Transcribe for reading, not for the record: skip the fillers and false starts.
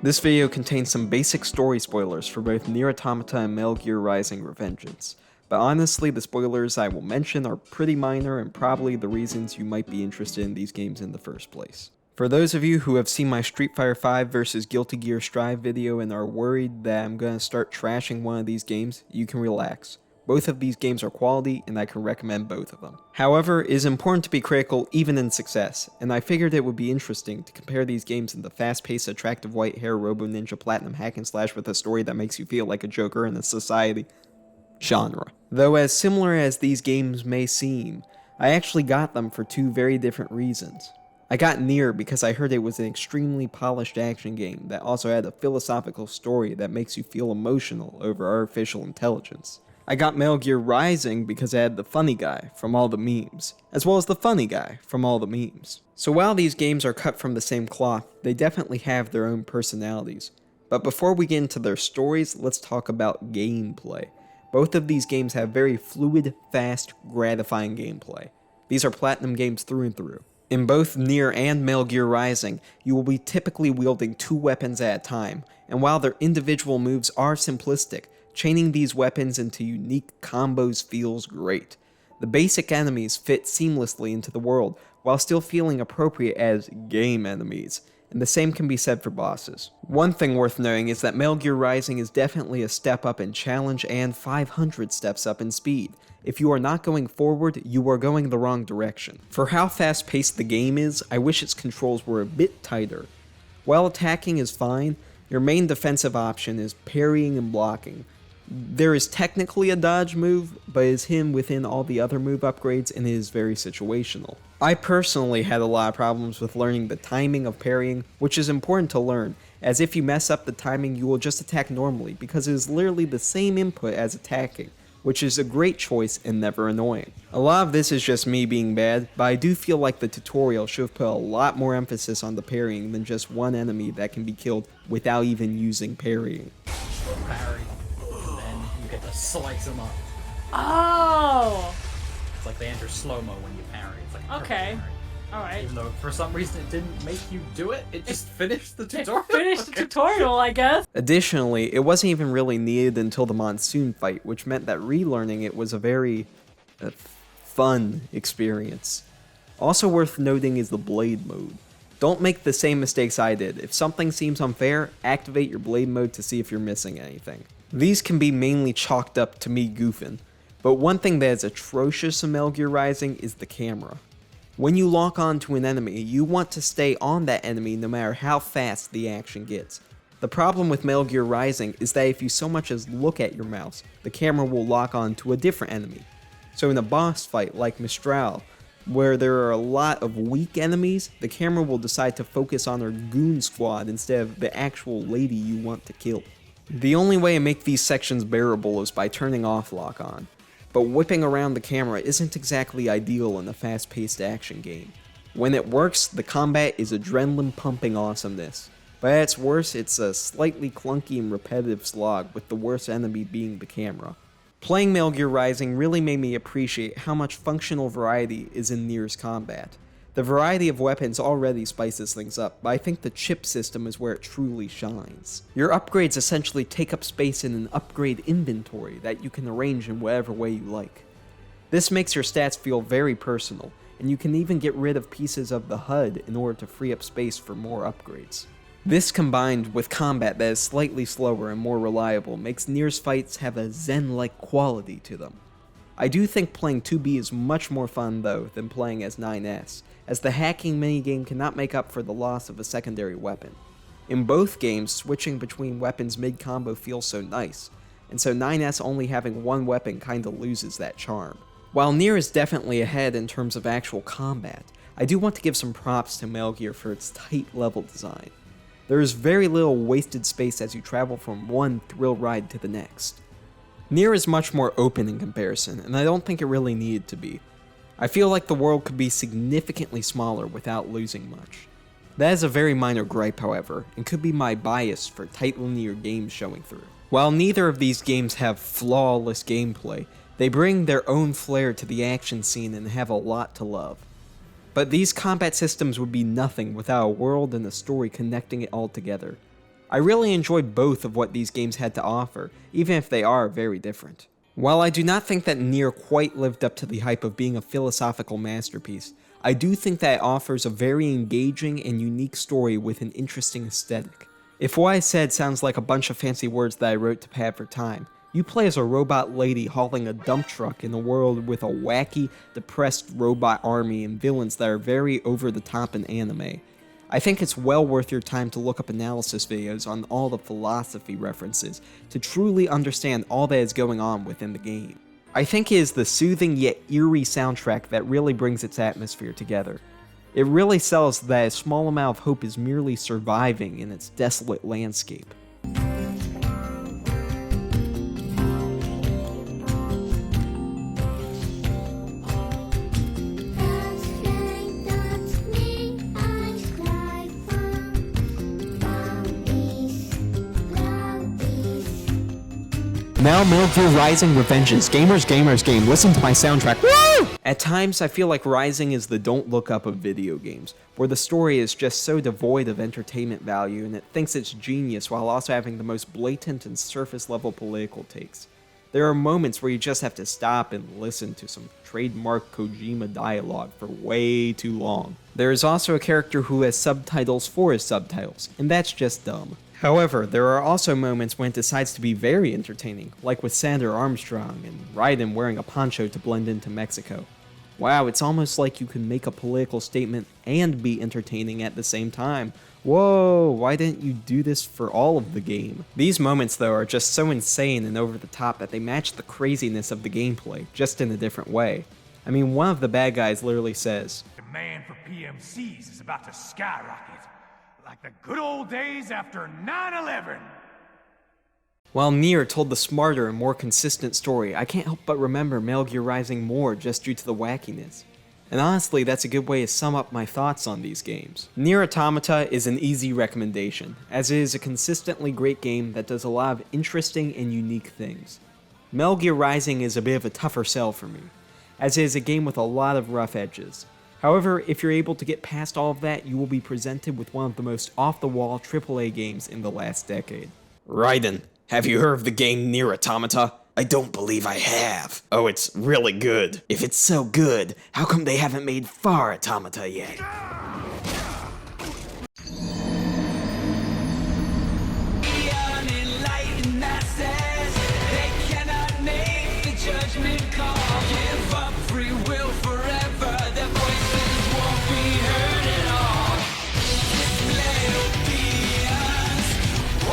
This video contains some basic story spoilers for both Nier Automata and Metal Gear Rising: Revengeance, but honestly the spoilers I will mention are pretty minor and probably the reasons you might be interested in these games in the first place. For those of you who have seen my Street Fighter V vs Guilty Gear Strive video and are worried that I'm gonna start trashing one of these games, you can relax. Both of these games are quality, and I can recommend both of them. However, it is important to be critical even in success, and I figured it would be interesting to compare these games in the fast-paced, attractive white hair Robo-Ninja Platinum hack and slash with a story that makes you feel like a joker in a society genre. Though as similar as these games may seem, I actually got them for two very different reasons. I got Nier because I heard it was an extremely polished action game that also had a philosophical story that makes you feel emotional over artificial intelligence. I got Metal Gear Rising because it had the funny guy from all the memes, as well as the funny guy from all the memes. So while these games are cut from the same cloth, they definitely have their own personalities. But before we get into their stories, let's talk about gameplay. Both of these games have very fluid, fast, gratifying gameplay. These are Platinum games through and through. In both Nier and Metal Gear Rising, you will be typically wielding two weapons at a time, and while their individual moves are simplistic, chaining these weapons into unique combos feels great. The basic enemies fit seamlessly into the world, while still feeling appropriate as game enemies, and the same can be said for bosses. One thing worth noting is that Metal Gear Rising is definitely a step up in challenge and 500 steps up in speed. If you are not going forward, you are going the wrong direction. For how fast paced the game is, I wish its controls were a bit tighter. While attacking is fine, your main defensive option is parrying and blocking. There is technically a dodge move, but is hidden within all the other move upgrades and it is very situational. I personally had a lot of problems with learning the timing of parrying, which is important to learn, as if you mess up the timing you will just attack normally because it is literally the same input as attacking, which is a great choice and never annoying. A lot of this is just me being bad, but I do feel like the tutorial should have put a lot more emphasis on the parrying than just one enemy that can be killed without even using parrying. Parry, and then you get to slice them up. Oh! It's like they enter slow-mo when you parry. It's like a perfect Okay. parry. Alright. Even though for some reason it didn't make you do it, it just finished the tutorial. Finish the tutorial, I guess. Additionally, it wasn't even really needed until the monsoon fight, which meant that relearning it was a very fun experience. Also worth noting is the blade mode. Don't make the same mistakes I did. If something seems unfair, activate your blade mode to see if you're missing anything. These can be mainly chalked up to me goofing, but one thing that is atrocious in Metal Gear Rising is the camera. When you lock onto an enemy, you want to stay on that enemy no matter how fast the action gets. The problem with Metal Gear Rising is that if you so much as look at your mouse, the camera will lock on to a different enemy. So in a boss fight like Mistral, where there are a lot of weak enemies, the camera will decide to focus on her goon squad instead of the actual lady you want to kill. The only way to make these sections bearable is by turning off lock on. But whipping around the camera isn't exactly ideal in a fast-paced action game. When it works, the combat is adrenaline-pumping awesomeness. But at its worst, it's a slightly clunky and repetitive slog, with the worst enemy being the camera. Playing Metal Gear Rising really made me appreciate how much functional variety is in Nier's combat. The variety of weapons already spices things up, but I think the chip system is where it truly shines. Your upgrades essentially take up space in an upgrade inventory that you can arrange in whatever way you like. This makes your stats feel very personal, and you can even get rid of pieces of the HUD in order to free up space for more upgrades. This combined with combat that is slightly slower and more reliable makes Nier's fights have a zen-like quality to them. I do think playing 2B is much more fun though than playing as 9S, as the hacking minigame cannot make up for the loss of a secondary weapon. In both games, switching between weapons mid-combo feels so nice, and so 9S only having one weapon kinda loses that charm. While Nier is definitely ahead in terms of actual combat, I do want to give some props to Metal Gear for its tight level design. There is very little wasted space as you travel from one thrill ride to the next. Nier is much more open in comparison, and I don't think it really needed to be. I feel like the world could be significantly smaller without losing much. That is a very minor gripe, however, and could be my bias for tight linear games showing through. While neither of these games have flawless gameplay, they bring their own flair to the action scene and have a lot to love. But these combat systems would be nothing without a world and a story connecting it all together. I really enjoyed both of what these games had to offer, even if they are very different. While I do not think that Nier quite lived up to the hype of being a philosophical masterpiece, I do think that it offers a very engaging and unique story with an interesting aesthetic. If what I said sounds like a bunch of fancy words that I wrote to pad for time, you play as a robot lady hauling a dump truck in a world with a wacky, depressed robot army and villains that are very over the top in anime. I think it's well worth your time to look up analysis videos on all the philosophy references to truly understand all that is going on within the game. I think it is the soothing yet eerie soundtrack that really brings its atmosphere together. It really sells that a small amount of hope is merely surviving in its desolate landscape. Now Metal Gear Rising Revengeance. Gamers game, listen to my soundtrack. Woo! At times, I feel like Rising is the don't look up of video games, where the story is just so devoid of entertainment value and it thinks it's genius while also having the most blatant and surface level political takes. There are moments where you just have to stop and listen to some trademark Kojima dialogue for way too long. There is also a character who has subtitles for his subtitles, and that's just dumb. However, there are also moments when it decides to be very entertaining, like with Sander Armstrong and Raiden wearing a poncho to blend into Mexico. Wow, it's almost like you can make a political statement and be entertaining at the same time. Whoa, why didn't you do this for all of the game? These moments, though, are just so insane and over the top that they match the craziness of the gameplay, just in a different way. I mean, one of the bad guys literally says, "Demand for PMCs is about to skyrocket. Like the good old days after 9/11. While Nier told the smarter and more consistent story, I can't help but remember Metal Gear Rising more just due to the wackiness. And honestly, that's a good way to sum up my thoughts on these games. Nier Automata is an easy recommendation, as it is a consistently great game that does a lot of interesting and unique things. Metal Gear Rising is a bit of a tougher sell for me, as it is a game with a lot of rough edges. However, if you're able to get past all of that, you will be presented with one of the most off-the-wall AAA games in the last decade. Raiden, have you heard of the game Nier Automata? I don't believe I have. Oh, it's really good. If it's so good, how come they haven't made Far Automata yet?